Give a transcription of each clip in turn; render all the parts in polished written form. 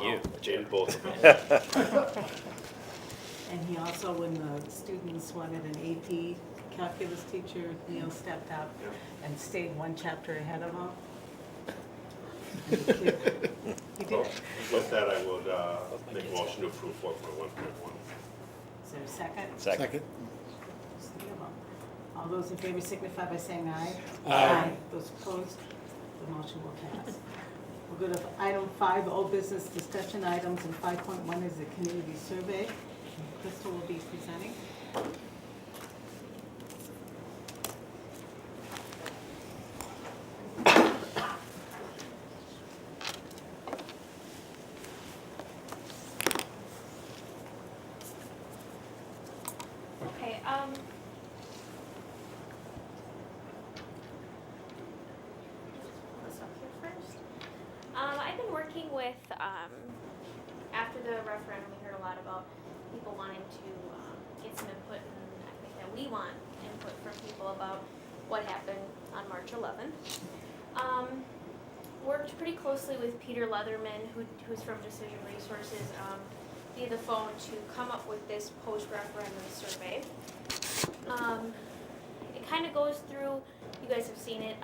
You. Maybe both of them. And he also, when the students wanted an AP calculus teacher, Neil stepped up and stayed one chapter ahead of them. And the kid- He So, did. with that, I would make a motion to approve 4.1.1. Is there a second? Second. All those in favor signify by saying aye. Aye. Those opposed, the motion will pass. We'll go to item 5, old business discussion items, and 5.1 is the community survey. Crystal will be presenting. Okay, this up here first. I've been working with, after the referendum, we heard a lot about people wanting to get some input, and I think that we want input from people about what happened on March 11th. Worked pretty closely with Peter Leatherman, who's from Decision Resources, via the phone to come up with this post-referendum survey. It kind of goes through, you guys have seen it,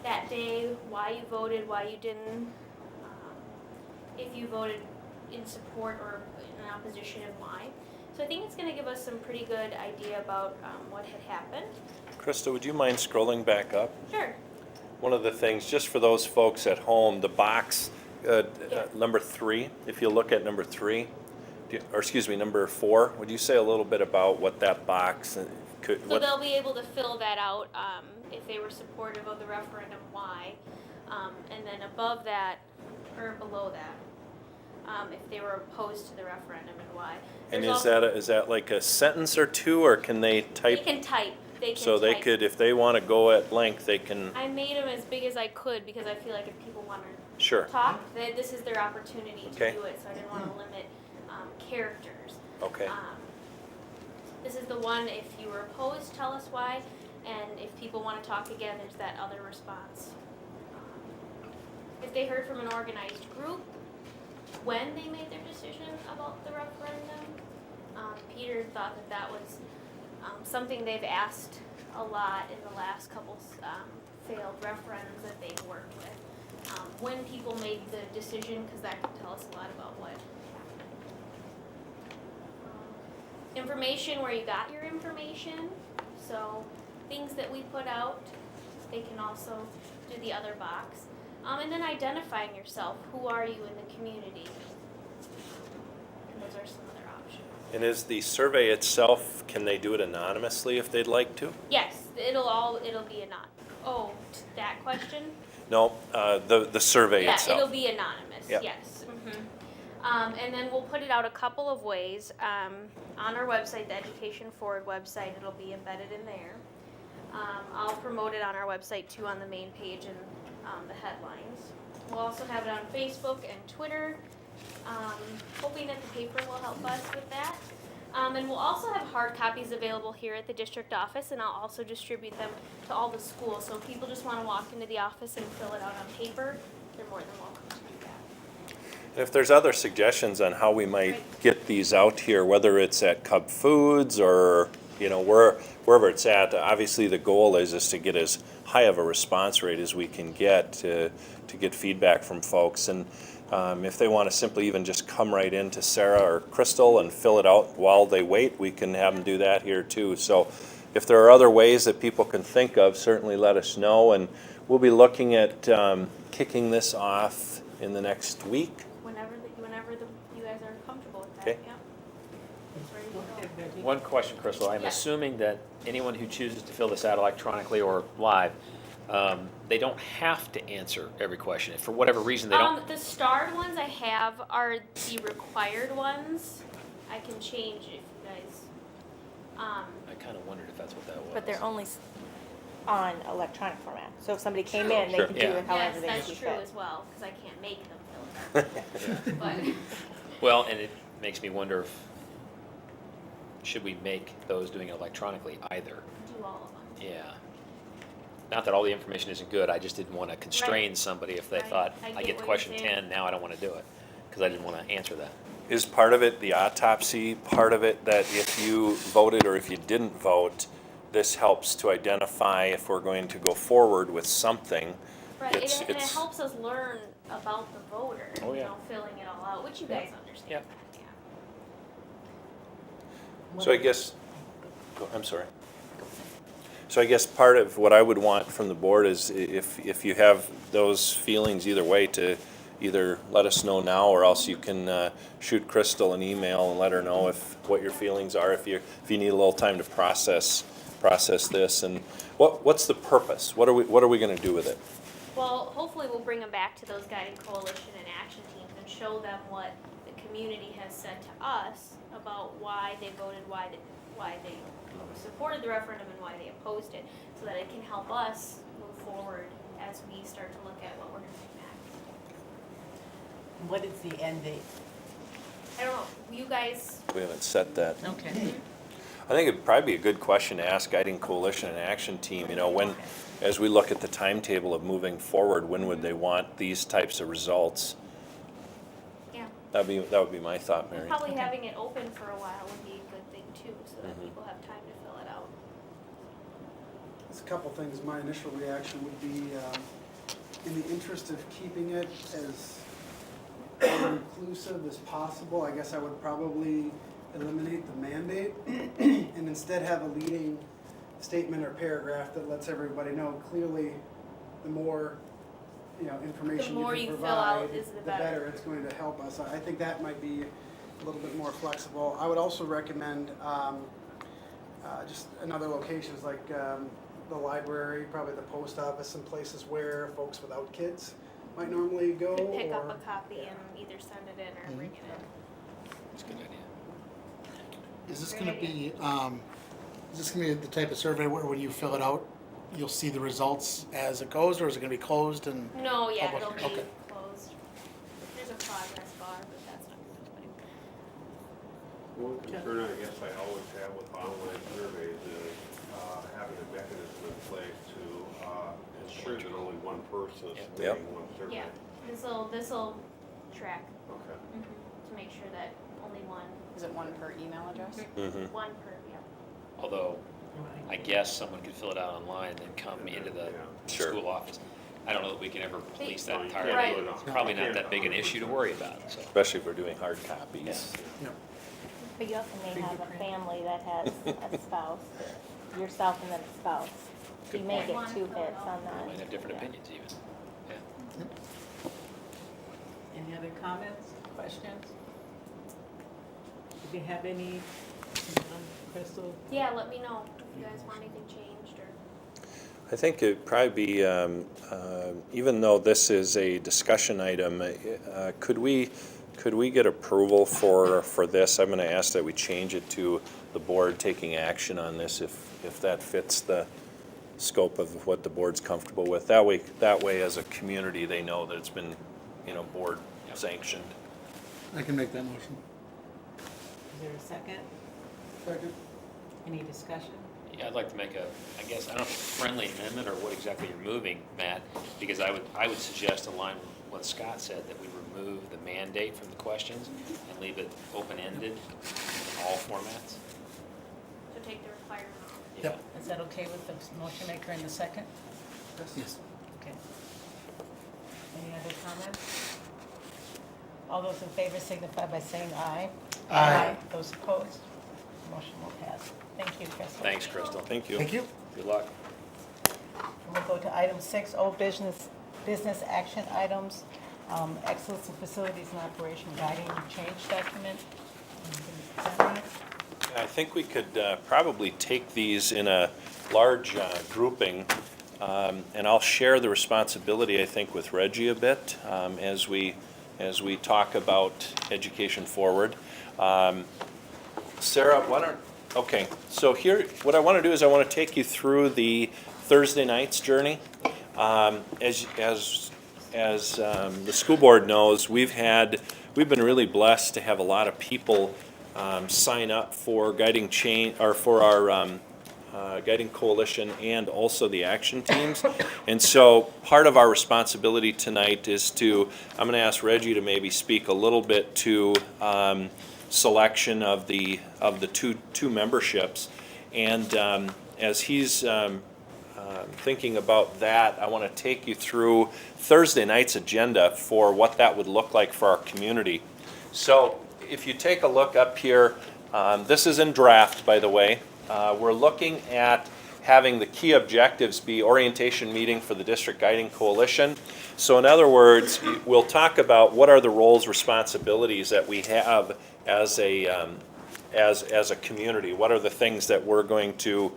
that day, why you voted, why you didn't, if you voted in support or in opposition and why. So I think it's going to give us some pretty good idea about what had happened. Krista, would you mind scrolling back up? Sure. One of the things, just for those folks at home, the box, number 3, if you look at number 3, or excuse me, number 4, would you say a little bit about what that box could? So they'll be able to fill that out if they were supportive of the referendum, why. And then above that, or below that, if they were opposed to the referendum and why. And There's is that like a sentence or two, or can they type? They can type. So they could, if they want to go at length, they can. I made them as big as I could because I feel like if people want to Sure. talk, this is their opportunity Okay. to do it. So I didn't want to limit characters. Okay. This is the one, if you were opposed, tell us why, and if people want to talk again, there's that other response. If they heard from an organized group, when they made their decision about the referendum, Peter thought that was something they've asked a lot in the last couple failed referendums that they've worked with. When people made the decision, because that can tell us a lot about what happened. Information where you got your information, so things that we put out, they can also do the other box. And then identifying yourself, who are you in the community? And those are some other options. And is the survey itself, can they do it anonymously if they'd like to? Yes, it'll be that question? No, the survey Yeah, itself. it'll be anonymous, Yep. yes. And then we'll put it out a couple of ways. On our website, the Education Forward website, it'll be embedded in there. I'll promote it on our website too, on the main page and the headlines. We'll also have it on Facebook and Twitter, hoping that the paper will help us with that. And we'll also have hard copies available here at the district office, and I'll also distribute them to all the schools. So if people just want to walk into the office and fill it out on paper, they're more than welcome to do that. And if there's other suggestions on how we might get these out here, whether it's at Cub Foods or, wherever it's at, obviously the goal is to get as high of a response rate as we can get to get feedback from folks. And if they want to simply even just come right in to Sarah or Crystal and fill it out while they wait, we can have them do that here too. So if there are other ways that people can think of, certainly let us know. And we'll be looking at kicking this off in the next week. Whenever you guys are comfortable with that. Okay. Yeah. It's ready to go. One question, Crystal. I'm Yeah. assuming that anyone who chooses to fill this out electronically or live, they don't have to answer every question. If for whatever reason they don't. The starred ones I have are the required ones. I can change if you guys. I kind of wondered if that's what that was. But they're only on electronic format. So if somebody came True. in, they Sure. can do Yeah. it however Yes, they that's see true fit. as well, because I can't make them fill it out. But Well, and it makes me wonder if should we make those doing it electronically either? do all of them. Yeah. not that all the information isn't good, I just didn't want to constrain Right. somebody if they Right. thought, I I get get what question you're saying. 10, now I don't want to do it, because I didn't want to answer that. Is part of it the autopsy, part of it that if you voted or if you didn't vote, this helps to identify if we're going to go forward with something? Right, and it It's helps us learn about the voter, Oh, yeah. filling it all out, which you guys understand. Yep. Yeah. So I guess, I'm sorry. So I guess part of what I would want from the board is if you have those feelings either way, to either let us know now, or else you can shoot Crystal an email and let her know what your feelings are, if you need a little time to process this, and what's the purpose? What are we gonna do with it? Well, hopefully we'll bring them back to those guiding coalition and action teams and show them what the community has said to us about why they voted, why they supported the referendum and why they opposed it, so that it can help us move forward as we start to look at what we're gonna do next. What is the end date? I don't know, you guys, We haven't set that. Okay. I think it'd probably be a good question to ask Guiding Coalition and Action Team, when, as we look at the timetable of moving forward, when would they want these types of results? yeah, That would be my thought, and Mary. probably having it open for a while would be a good thing too, so that Mhm. people have time to fill it out. There's a couple things. My initial reaction would be, in the interest of keeping it as inclusive as possible, I guess I would probably eliminate the mandate and instead have a leading statement or paragraph that lets everybody know clearly the more, information The more you you can fill out provide, is the the better. better it's going to help us. I think that might be a little bit more flexible. I would also recommend just another locations like the library, probably the post office, and places where folks without kids might normally go. Could pick up or- a copy and either send it in or bring it in. That's a good idea. Is this Great gonna be, the type of survey where when you fill it out, you'll see the results as it goes, or is it gonna be closed and? No, yeah, Public, it'll be okay. closed. There's a progress bar, but that's not good. One concern I guess I always have with online surveys is having a mechanism in place to ensure that only one person is Yep. submitting one survey. Yeah, this'll track Okay. to make sure that only one, Is it one per email address? Mhm. one per, yeah. Although, I guess someone could fill it out online and then come into the Sure. school office. I don't know that we can ever police that No, you entirely. Right. can't do it on- Probably you not can't that big an issue to worry about, so. Especially if we're doing hard copies. Yep. But you also may have a family that has a spouse, yourself and then a spouse. So you may Good get point. two hits on that. Might have different Yeah. opinions even. Yeah. Any other comments, questions? Do you have any, Crystal? Yeah, let me know if you guys want anything changed or. I think it'd probably be, even though this is a discussion item, could we get approval for this? I'm gonna ask that we change it to the board taking action on this if that fits the scope of what the board's comfortable with. That way as a community, they know that it's been, board sanctioned. I can make that motion. Is there a second? Second. Any discussion? Yeah, I'd like to make I guess, I don't know if it's a friendly amendment or what exactly you're moving, Matt, because I would suggest in line with what Scott said, that we remove the mandate from the questions and leave it open-ended in all formats. So take the requirement off. Yep. Is that okay with the motion maker in the second? Yes. Okay. Any other comments? All those in favor signify by saying aye. Aye. Those opposed? Motion will pass. Thank you, Crystal. Thanks, Crystal. Thank you. Thank you. Good luck. We'll go to item 6, old business action items, excellence in facilities and operation guiding change document. I think we could probably take these in a large grouping, and I'll share the responsibility, I think, with Reggie a bit as we talk about education forward. Sarah, okay, so here, what I want to do is I want to take you through the Thursday night's journey. As the school board knows, we've been really blessed to have a lot of people sign up for guiding change, or for our Guiding Coalition and also the action teams. And so part of our responsibility tonight is I'm going to ask Reggie to maybe speak a little bit to selection of the two memberships. And as he's thinking about that, I want to take you through Thursday night's agenda for what that would look like for our community. So if you take a look up here, this is in draft, by the way. We're looking at having the key objectives be orientation meeting for the District Guiding Coalition. So in other words, we'll talk about what are the roles, responsibilities that we have as a community. What are the things that we're going to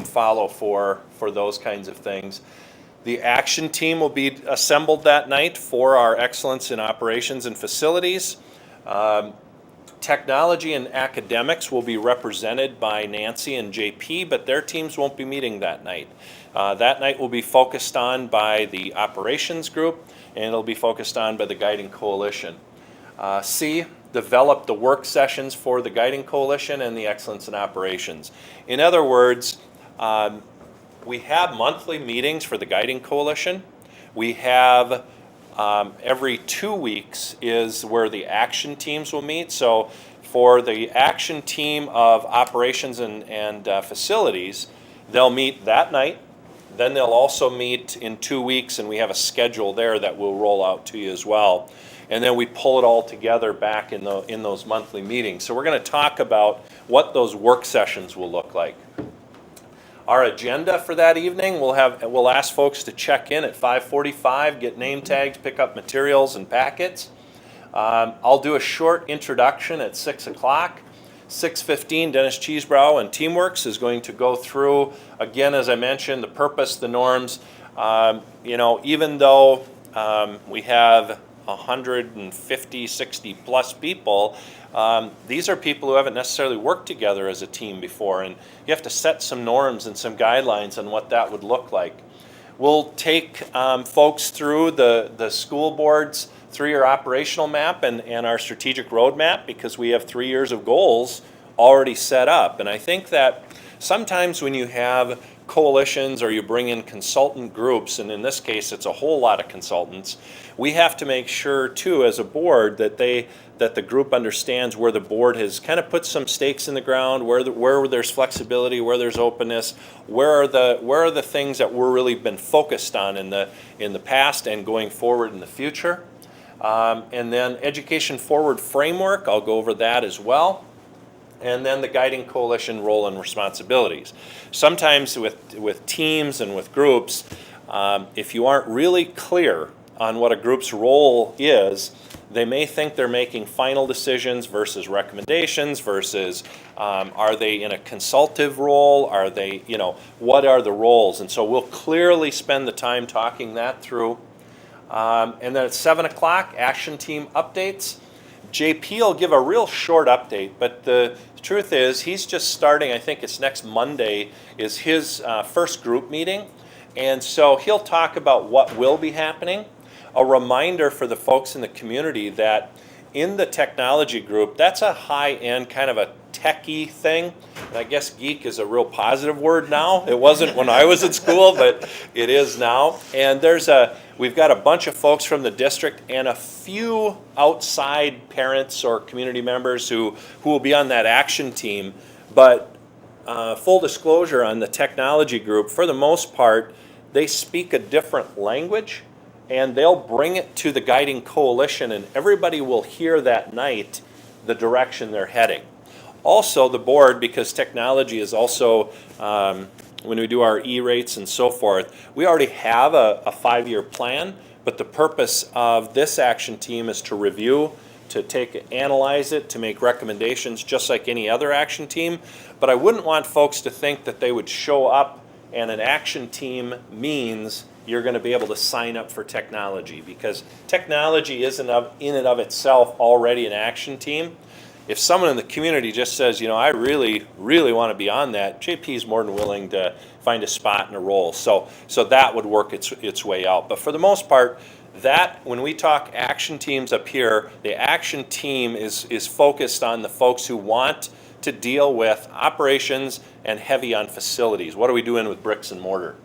follow for those kinds of things. The action team will be assembled that night for our excellence in operations and facilities. Technology and academics will be represented by Nancy and JP, but their teams won't be meeting that night. That night will be focused on by the operations group, and it'll be focused on by the Guiding Coalition. C, develop the work sessions for the Guiding Coalition and the excellence in operations. In other words, we have monthly meetings for the Guiding Coalition. We have every 2 weeks is where the action teams will meet. So for the action team of operations and facilities, they'll meet that night. Then they'll also meet in 2 weeks, and we have a schedule there that we'll roll out to you as well. And then we pull it all together back in those monthly meetings. So we're going to talk about what those work sessions will look like. Our agenda for that evening, we'll ask folks to check in at 5:45, get name tags, pick up materials and packets. I'll do a short introduction at 6 o'clock. 6:15, Dennis Cheesebrow and Teamworks is going to go through, again, as I mentioned, the purpose, the norms. Even though we have 150, 60 plus people, these are people who haven't necessarily worked together as a team before, and you have to set some norms and some guidelines on what that would look like. We'll take folks through the school board's 3-year operational map and our strategic roadmap, because we have 3 years of goals already set up. And I think that sometimes when you have coalitions or you bring in consultant groups, and in this case it's a whole lot of consultants, we have to make sure too as a board that the group understands where the board has kind of put some stakes in the ground, where there's flexibility, where there's openness, where are the things that we're really been focused on in the past and going forward in the future. And then Education Forward Framework, I'll go over that as well. And then the Guiding Coalition role and responsibilities. Sometimes with teams and with groups, if you aren't really clear on what a group's role is, they may think they're making final decisions versus recommendations versus are they in a consultative role? Are they, what are the roles? And so we'll clearly spend the time talking that through. And then at 7 o'clock, action team updates. JP will give a real short update, but the truth is he's just starting, I think it's next Monday, is his first group meeting. And so he'll talk about what will be happening. A reminder for the folks in the community that in the technology group, that's a high-end kind of a techie thing. And I guess geek is a real positive word now. It wasn't when I was in school, but it is now. And we've got a bunch of folks from the district and a few outside parents or community members who will be on that action team. But full disclosure on the technology group, for the most part, they speak a different language, and they'll bring it to the Guiding Coalition, and everybody will hear that night the direction they're heading. Also, the board, because technology is also, when we do our E-rates and so forth, we already have a 5-year plan, but the purpose of this action team is to review, to analyze it, to make recommendations just like any other action team. But I wouldn't want folks to think that they would show up and an action team means you're going to be able to sign up for technology, because technology isn't in and of itself already an action team. If someone in the community just says, I really, really want to be on that, JP is more than willing to find a spot and a role. So that would work its way out. But for the most part, that when we talk action teams up here, the action team is focused on the folks who want to deal with operations and heavy on facilities. What are we doing with bricks and mortar?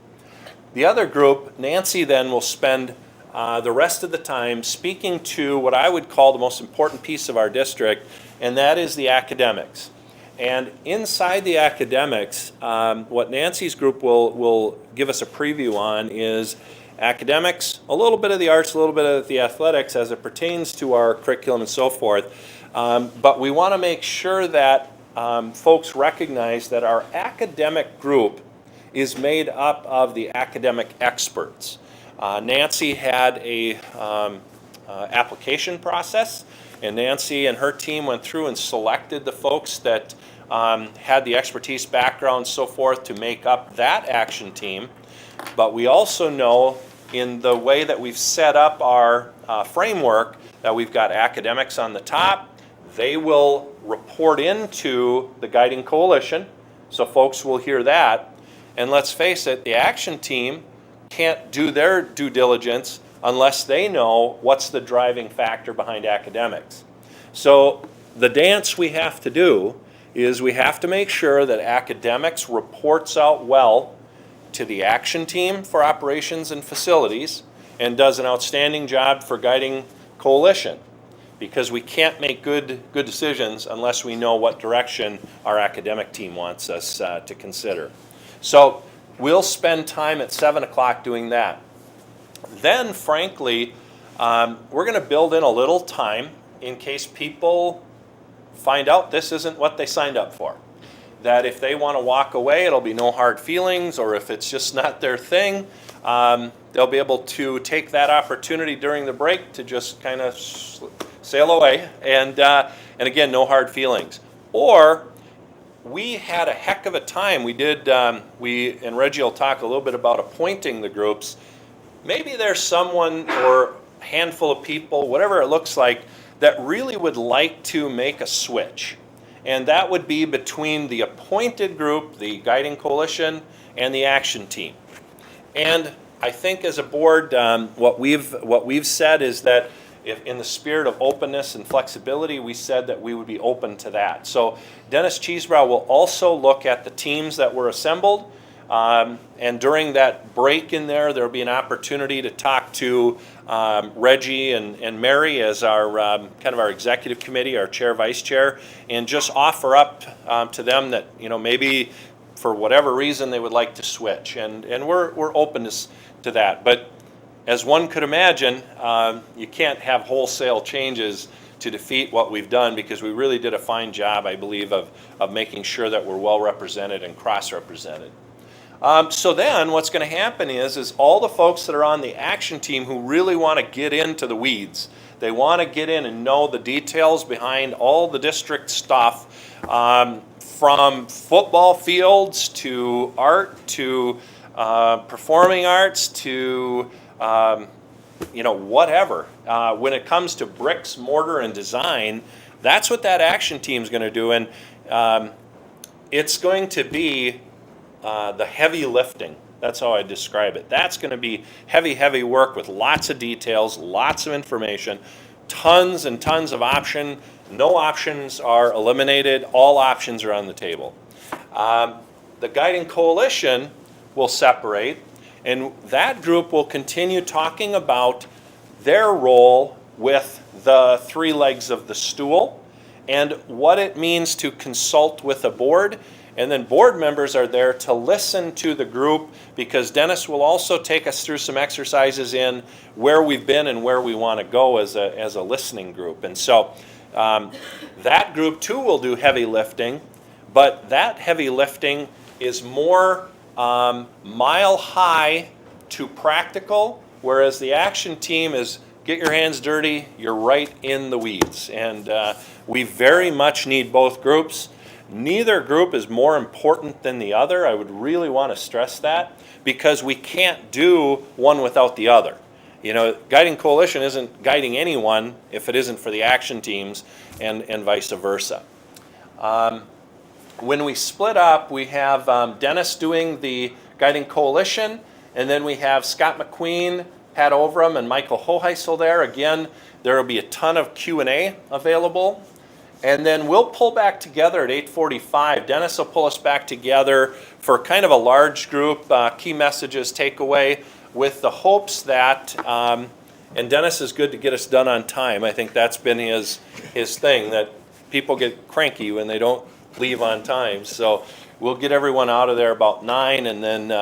The other group, Nancy then will spend the rest of the time speaking to what I would call the most important piece of our district, and that is the academics. And inside the academics, what Nancy's group will give us a preview on is academics, a little bit of the arts, a little bit of the athletics as it pertains to our curriculum and so forth. But we want to make sure that folks recognize that our academic group is made up of the academic experts. Nancy had a application process, and Nancy and her team went through and selected the folks that had the expertise, background, so forth to make up that action team. But we also know in the way that we've set up our framework that we've got academics on the top. They will report into the guiding coalition, so folks will hear that. And let's face it, the action team can't do their due diligence unless they know what's the driving factor behind academics. So the dance we have to do is we have to make sure that academics reports out well to the action team for operations and facilities and does an outstanding job for guiding coalition, because we can't make good decisions unless we know what direction our academic team wants us to consider. So we'll spend time at 7 o'clock doing that. Then, frankly, we're going to build in a little time in case people find out this isn't what they signed up for. That if they want to walk away, it'll be no hard feelings, or if it's just not their thing, they'll be able to take that opportunity during the break to just kind of sail away, and again, no hard feelings. Or we had a heck of a time. We did, and Reggie will talk a little bit about appointing the groups. Maybe there's someone or a handful of people, whatever it looks like, that really would like to make a switch. And that would be between the appointed group, the guiding coalition, and the action team. And I think as a board, what we've said is that if in the spirit of openness and flexibility, we said that we would be open to that. So Dennis Cheesebrow will also look at the teams that were assembled, and during that break in there will be an opportunity to talk to Reggie and Mary as our kind of our executive committee, our chair, vice chair, and just offer up to them that, you know, maybe for whatever reason they would like to switch, and we're open to that. But as one could imagine, you can't have wholesale changes to defeat what we've done, because we really did a fine job, I believe, of making sure that we're well represented and cross-represented. So then what's going to happen is all the folks that are on the action team who really want to get into the weeds, they want to get in and know the details behind all the district stuff, from football fields to art to performing arts to whatever. When it comes to bricks, mortar, and design, that's what that action team's going to do, and it's going to be the heavy lifting. That's how I describe it. That's going to be heavy work with lots of details, lots of information, tons and tons of options. No options are eliminated. All options are on the table. The guiding coalition will separate, and that group will continue talking about their role with the three legs of the stool and what it means to consult with a board. And then board members are there to listen to the group, because Dennis will also take us through some exercises in where we've been and where we want to go as a listening group. And so that group too will do heavy lifting, but that heavy lifting is more mile high to practical, whereas the action team is get your hands dirty, you're right in the weeds. And we very much need both groups. Neither group is more important than the other. I would really want to stress that, because we can't do one without the other. You know, guiding coalition isn't guiding anyone if it isn't for the action teams, and vice versa. When we split up, we have Dennis doing the guiding coalition, and then we have Scott McQueen, Pat Overham, and Michael Hoheisel there. Again, there will be a ton of Q&A available. And then we'll pull back together at 8:45. Dennis will pull us back together for kind of a large group, key messages, takeaway, with the hopes that, and Dennis is good to get us done on time. I think that's been his thing, that people get cranky when they don't leave on time. So we'll get everyone out of there about 9, and then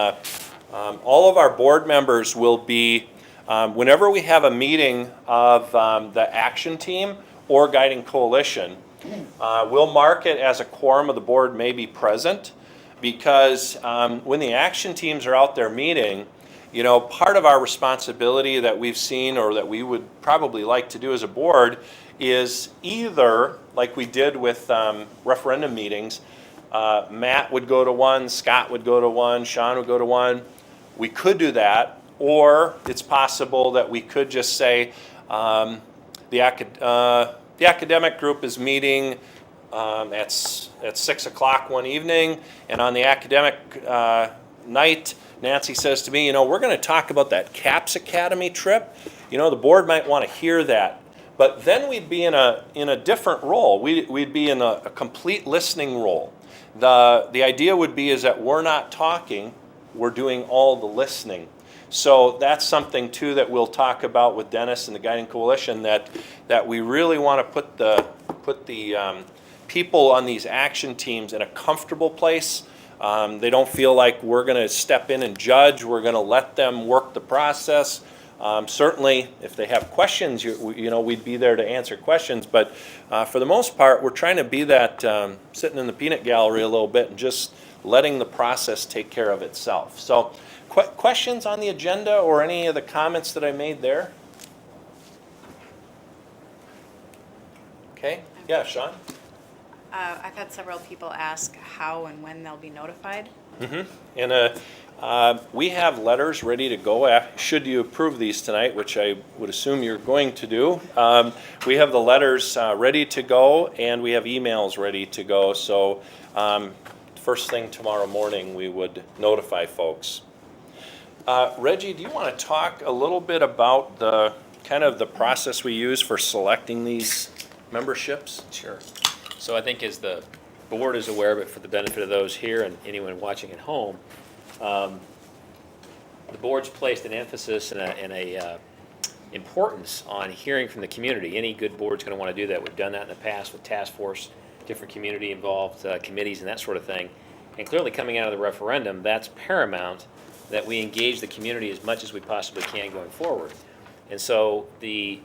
all of our board members will be, whenever we have a meeting of the action team or guiding coalition, we'll mark it as a quorum of the board may be present, because when the action teams are out there meeting, you know, part of our responsibility that we've seen, or that we would probably like to do as a board, is either, like we did with referendum meetings, Matt would go to one, Scott would go to one, Sean would go to one. We could do that, or it's possible that we could just say, the academic group is meeting at 6 o'clock one evening, and on the academic night, Nancy says to me, you know, we're going to talk about that CAPS Academy trip. You know, the board might want to hear that. But then we'd be in a different role. We'd be in a complete listening role. The idea would be is that we're not talking, we're doing all the listening. So that's something too that we'll talk about with Dennis and the Guiding Coalition, that we really want to put the people on these action teams in a comfortable place. They don't feel like we're going to step in and judge. We're going to let them work the process. Certainly, if they have questions, you know, we'd be there to answer questions. But for the most part, we're trying to be that sitting in the peanut gallery a little bit and just letting the process take care of itself. So, questions on the agenda or any of the comments that I made there? Okay. Yeah, Sean? I've had several people ask how and when they'll be notified. Mm-hmm. And we have letters ready to go. Should you approve these tonight, which I would assume you're going to do, we have the letters ready to go, and we have emails ready to go. So first thing tomorrow morning, we would notify folks. Reggie, do you want to talk a little bit about the kind of the process we use for selecting these memberships? Sure. So I think as the board is aware of it, for the benefit of those here and anyone watching at home, the board's placed an emphasis and a importance on hearing from the community. Any good board's going to want to do that. We've done that in the past with task force, different community involved committees and that sort of thing. And clearly coming out of the referendum, that's paramount, that we engage the community as much as we possibly can going forward. And so the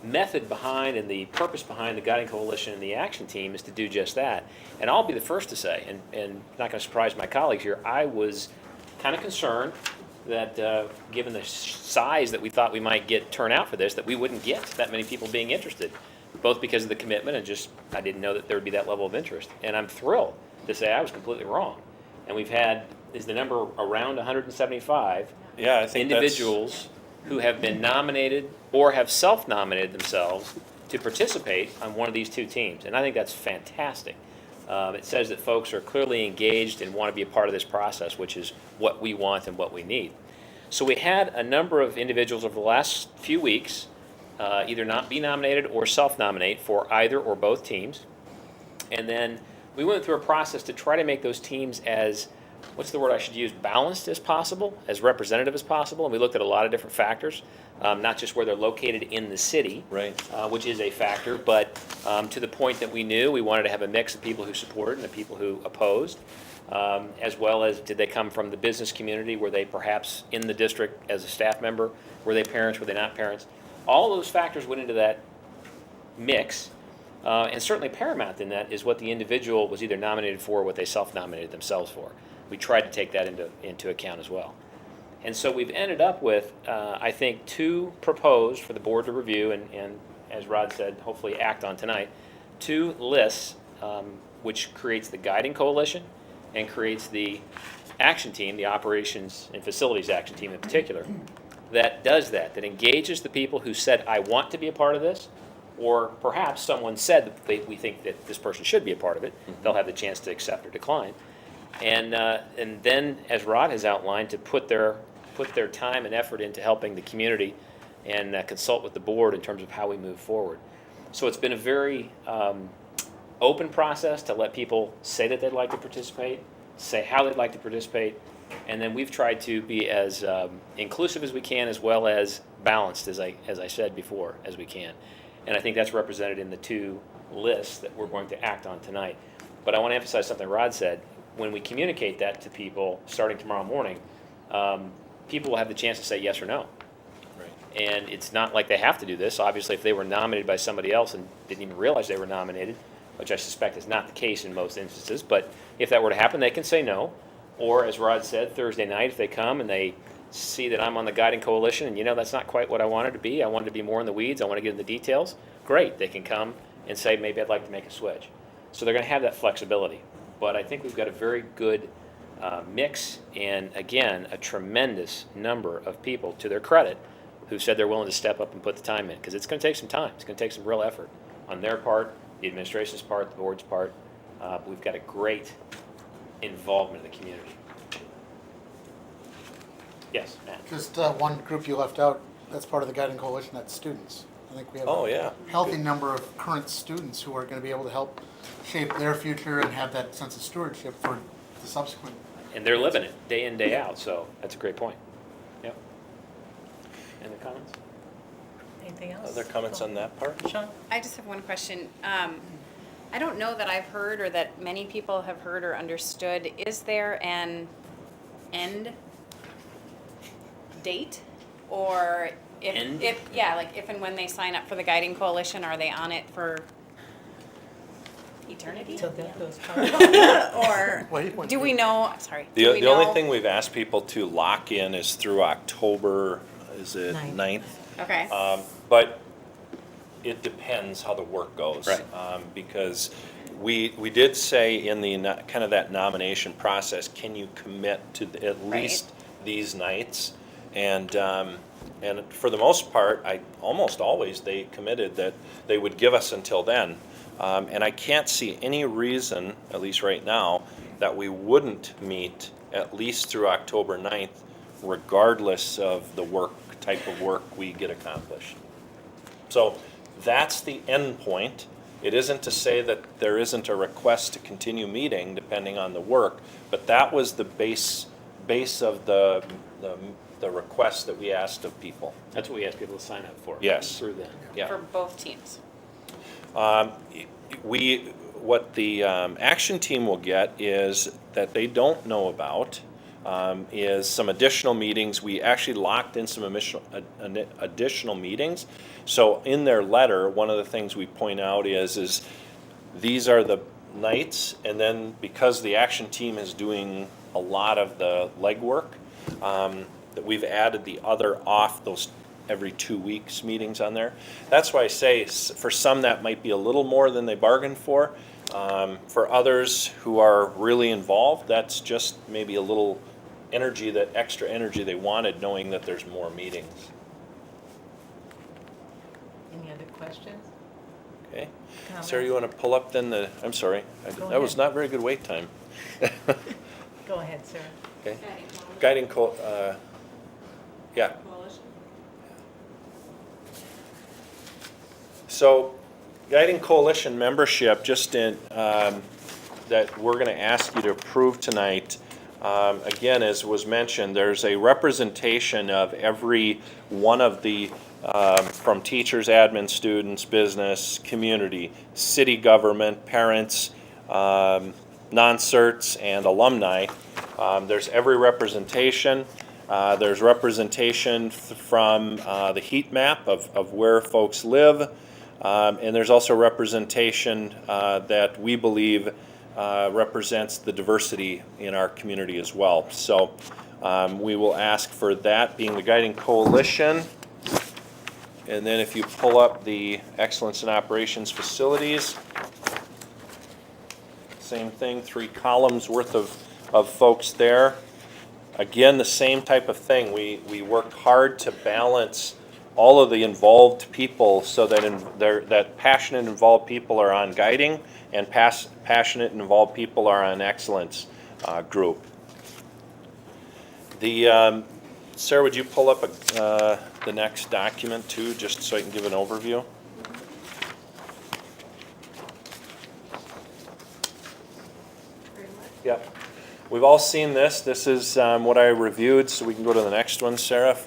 method behind and the purpose behind the Guiding Coalition and the action team is to do just that. And I'll be the first to say, and not going to surprise my colleagues here, I was kind of concerned that given the size that we thought we might get turnout for this, that we wouldn't get that many people being interested, both because of the commitment and just I didn't know that there would be that level of interest. And I'm thrilled to say I was completely wrong. And we've had, is the number around 175 Yeah, I think individuals who have been nominated or have self-nominated themselves to participate on one of these two teams. And I think that's fantastic. It says that folks are clearly engaged and want to be a part of this process, which is what we want and what we need. So we had a number of individuals over the last few weeks either not be nominated or self-nominate for either or both teams. And then we went through a process to try to make those teams as, what's the word I should use, balanced as possible, as representative as possible. And we looked at a lot of different factors, not just where they're located in the city, Right. Which is a factor, but to the point that we knew we wanted to have a mix of people who supported and the people who opposed, as well as did they come from the business community, were they perhaps in the district as a staff member, were they parents, were they not parents. All those factors went into that mix. And certainly paramount in that is what the individual was either nominated for or what they self-nominated themselves for. We tried to take that into account as well. And so we've ended up with, I think, two proposed for the board to review and as Rod said, hopefully act on tonight, two lists, which creates the Guiding Coalition and creates the action team, the Operations and Facilities Action Team in particular, that does that engages the people who said, I want to be a part of this, or perhaps someone said that we think that this person should be a part of it. They'll have the chance to accept or decline. And then, as Rod has outlined, to put their time and effort into helping the community and consult with the board in terms of how we move forward. So it's been a very open process to let people say that they'd like to participate, say how they'd like to participate, and then we've tried to be as inclusive as we can, as well as balanced, as I said before, as we can. And I think that's represented in the two lists that we're going to act on tonight. But I want to emphasize something Rod said. When we communicate that to people starting tomorrow morning, people will have the chance to say yes or no. Right. And it's not like they have to do this. Obviously, if they were nominated by somebody else and didn't even realize they were nominated, which I suspect is not the case in most instances, but if that were to happen, they can say no. Or, as Rod said, Thursday night, if they come and they see that I'm on the guiding coalition and, that's not quite what I wanted to be. I wanted to be more in the weeds. I want to get in the details. Great. They can come and say, maybe I'd like to make a switch. So they're going to have that flexibility. But I think we've got a very good mix and, again, a tremendous number of people, to their credit, who said they're willing to step up and put the time in, because it's going to take some time. It's going to take some real effort on their part, the administration's part, the board's part. But we've got a great involvement in the community. Yes, Matt. Just one group you left out, that's part of the guiding coalition, that's students. I think we have Oh, a yeah. healthy number of current students who are going to be able to help shape their future and have that sense of stewardship for the subsequent. And they're living it day in, day out, so that's a great point. Yep. Any comments? Anything else? Other comments on that part? Sean? I just have one question. I don't know that I've heard or that many people have heard or understood. Is there an end date? Or End? if and when they sign up for the Guiding Coalition, are they on it for eternity? Till death do us part. Or Wait, do we know, sorry. The, do we the only know- thing we've asked people to lock in is through October, is it Ninth. 9th? Okay. But it depends how the work goes. Right. Because we did say in the, kind of that nomination process, can you commit to at least these nights? And for the most part, almost always, they committed that they would give us until then. And I can't see any reason, at least right now, that we wouldn't meet at least through October 9th, regardless of the type of work we get accomplished. So that's the end point. It isn't to say that there isn't a request to continue meeting depending on the work, but that was the base of the request that we asked of people. That's what we ask people to sign up for. Yes. Through them. Yeah. For both teams. What the action team will get is that they don't know about is some additional meetings. We actually locked in some additional meetings. So in their letter, one of the things we point out is these are the nights, and then because the action team is doing a lot of the legwork, that we've added the other off those every 2 weeks meetings on there. That's why I say for some that might be a little more than they bargained for. For others who are really involved, that's just maybe a little energy, that extra energy they wanted, knowing that there's more meetings. Any other questions? Okay. Comments? Sarah, you want to pull up then I'm sorry, Go that was ahead. not very good wait time. Go ahead, Sarah. Okay. Guiding yeah. So, Guiding Coalition membership, just in, that we're going to ask you to approve tonight. Again, as was mentioned, there's a representation of every one of the, from teachers, admin, students, business, community, city government, parents, non-certs, and alumni. There's every representation. There's representation from the heat map of where folks live. And there's also representation that we believe represents the diversity in our community as well. So we will ask for that being the Guiding Coalition. And then if you pull up the Excellence in Operations Facilities, same thing, 3 columns worth of folks there. Again, the same type of thing. We worked hard to balance all of the involved people so that that passionate involved people are on guiding and passionate and involved people are on excellence group. Sarah, would you pull up the next document too, just so I can give an overview? Yep. We've all seen this. This is what I reviewed, so we can go to the next one, Sarah.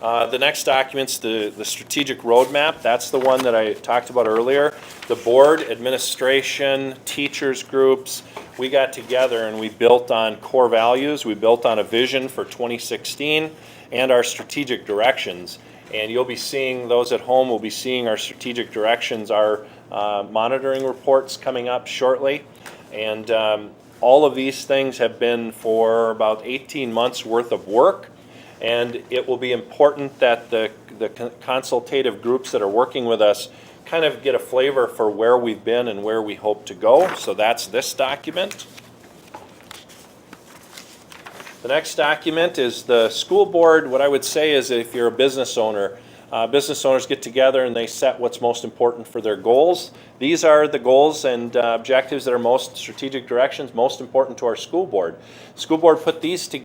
The next document's the strategic roadmap. That's the one that I talked about earlier. The board, administration, teachers groups, we got together and we built on core values. We built on a vision for 2016 and our strategic directions. And you'll be seeing, those at home will be seeing our strategic directions, our monitoring reports coming up shortly. And all of these things have been for about 18 months worth of work. And it will be important that the consultative groups that are working with us kind of get a flavor for where we've been and where we hope to go. So that's this document. The next document is the school board. What I would say is if you're a business owner, business owners get together and they set what's most important for their goals. These are the goals and objectives that are most strategic directions, most important to our school board. School board put these together